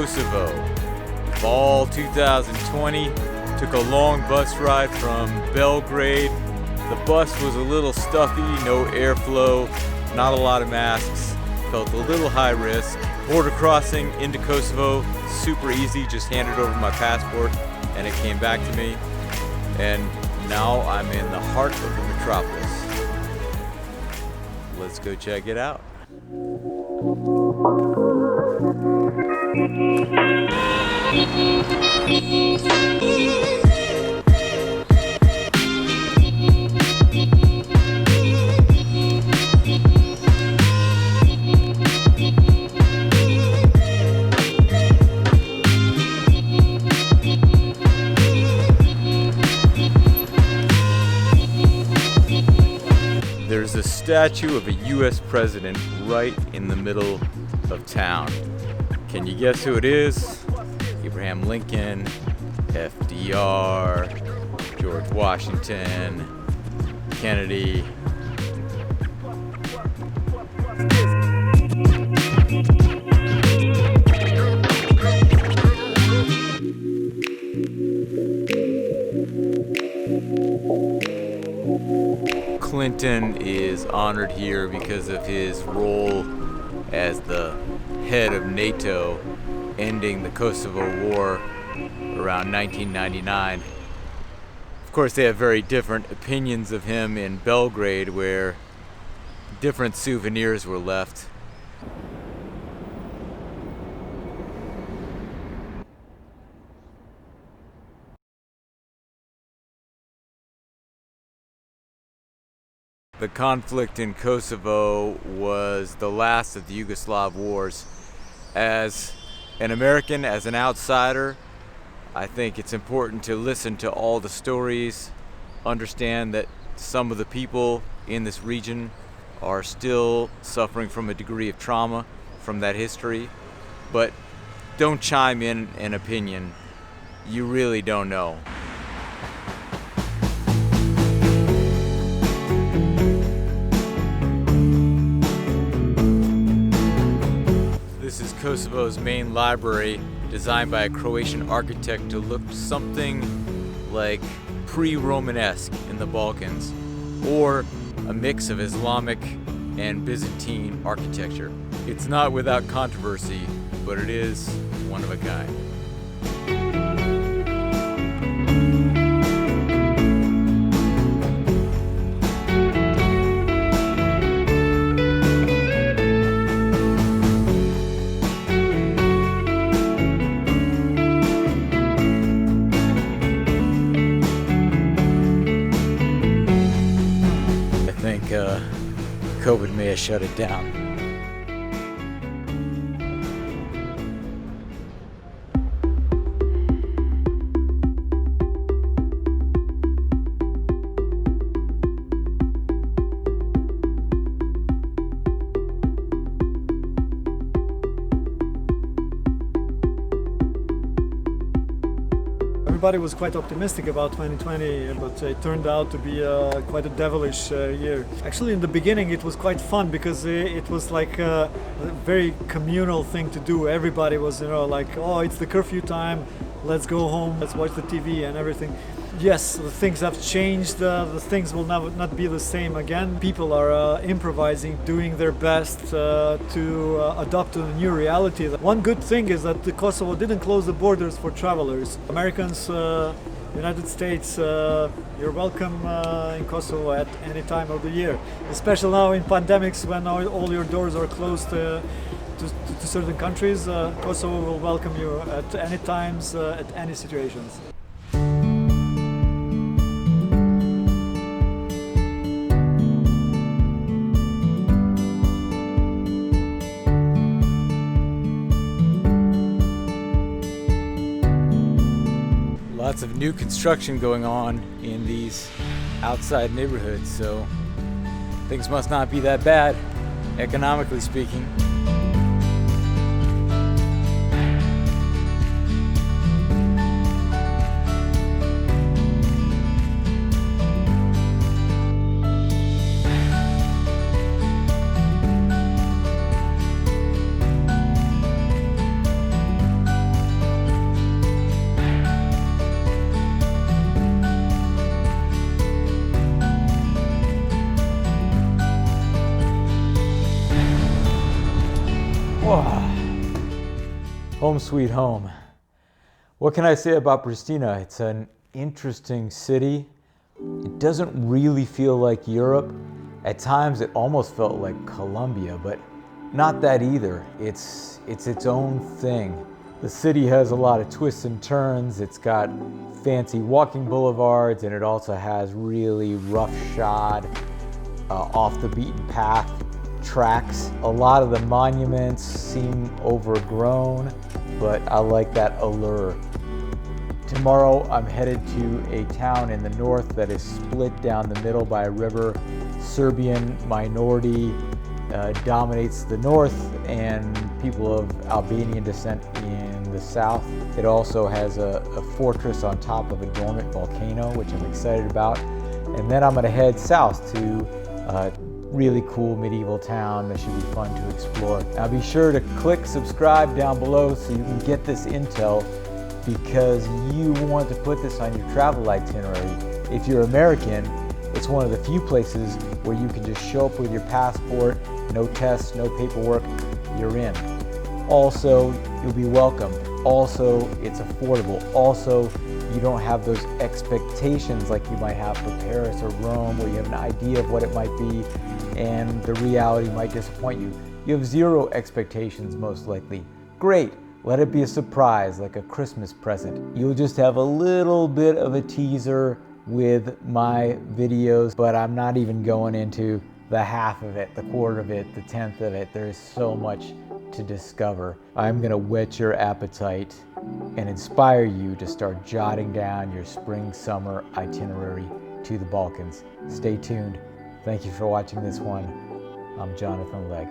Kosovo. Fall 2020, took a long bus ride from Belgrade. The bus was a little stuffy, no airflow, not a lot of masks, felt a little high risk. Border crossing into Kosovo, super easy, just handed over my passport and it came back to me. And now I'm in the heart of the metropolis. Let's go check it out. There's a statue of a US president right in the middle of town. Can you guess who it is? Abraham Lincoln, FDR, George Washington, Kennedy. Clinton is honored here because of his role as the head of NATO, ending the Kosovo War around 1999. Of course, they have very different opinions of him in Belgrade, where different souvenirs were left. The conflict in Kosovo was the last of the Yugoslav wars. As an American, as an outsider, I think it's important to listen to all the stories, understand that some of the people in this region are still suffering from a degree of trauma from that history, but don't chime in an opinion. You really don't know. This is Kosovo's main library, designed by a Croatian architect to look something like pre-Romanesque in the Balkans, or a mix of Islamic and Byzantine architecture. It's not without controversy, but it is one of a kind. COVID may have shut it down. Everybody was quite optimistic about 2020, but it turned out to be quite a devilish year. Actually, in the beginning, it was quite fun because it was like a very communal thing to do. Everybody was, like, oh, it's the curfew time, let's go home, let's watch the TV and everything. Yes, the things have changed, the things will not be the same again. People are improvising, doing their best to adapt to the new reality. One good thing is that Kosovo didn't close the borders for travelers. Americans, United States, you're welcome in Kosovo at any time of the year. Especially now in pandemics when all your doors are closed to certain countries, Kosovo will welcome you at any times, at any situations. Lots of new construction going on in these outside neighborhoods, so things must not be that bad, economically speaking. Home sweet home. What can I say about Pristina? It's an interesting city. It doesn't really feel like Europe. At times it almost felt like Colombia, but not that either. It's its own thing. The city has a lot of twists and turns. It's got fancy walking boulevards, and it also has really roughshod, off the beaten path tracks. A lot of the monuments seem overgrown, but I like that allure. Tomorrow I'm headed to a town in the north that is split down the middle by a river. Serbian minority dominates the north, and people of Albanian descent in the south. It also has a fortress on top of a dormant volcano, which I'm excited about. And then I'm going to head south to a really cool medieval town that should be fun to explore. Now be sure to click subscribe down below so you can get this intel, because you want to put this on your travel itinerary. If you're American, it's one of the few places where you can just show up with your passport, no tests, no paperwork, you're in. Also, you'll be welcomed. Also, it's affordable. Also, you don't have those expectations like you might have for Paris or Rome, where you have an idea of what it might be and the reality might disappoint you. You have zero expectations, most likely. Great. Let it be a surprise, like a Christmas present. You'll just have a little bit of a teaser with my videos, but I'm not even going into the half of it, the quarter of it, the tenth of it. There is so much to discover. I'm gonna whet your appetite and inspire you to start jotting down your spring-summer itinerary to the Balkans. Stay tuned. Thank you for watching this one. I'm Jonathan Legg.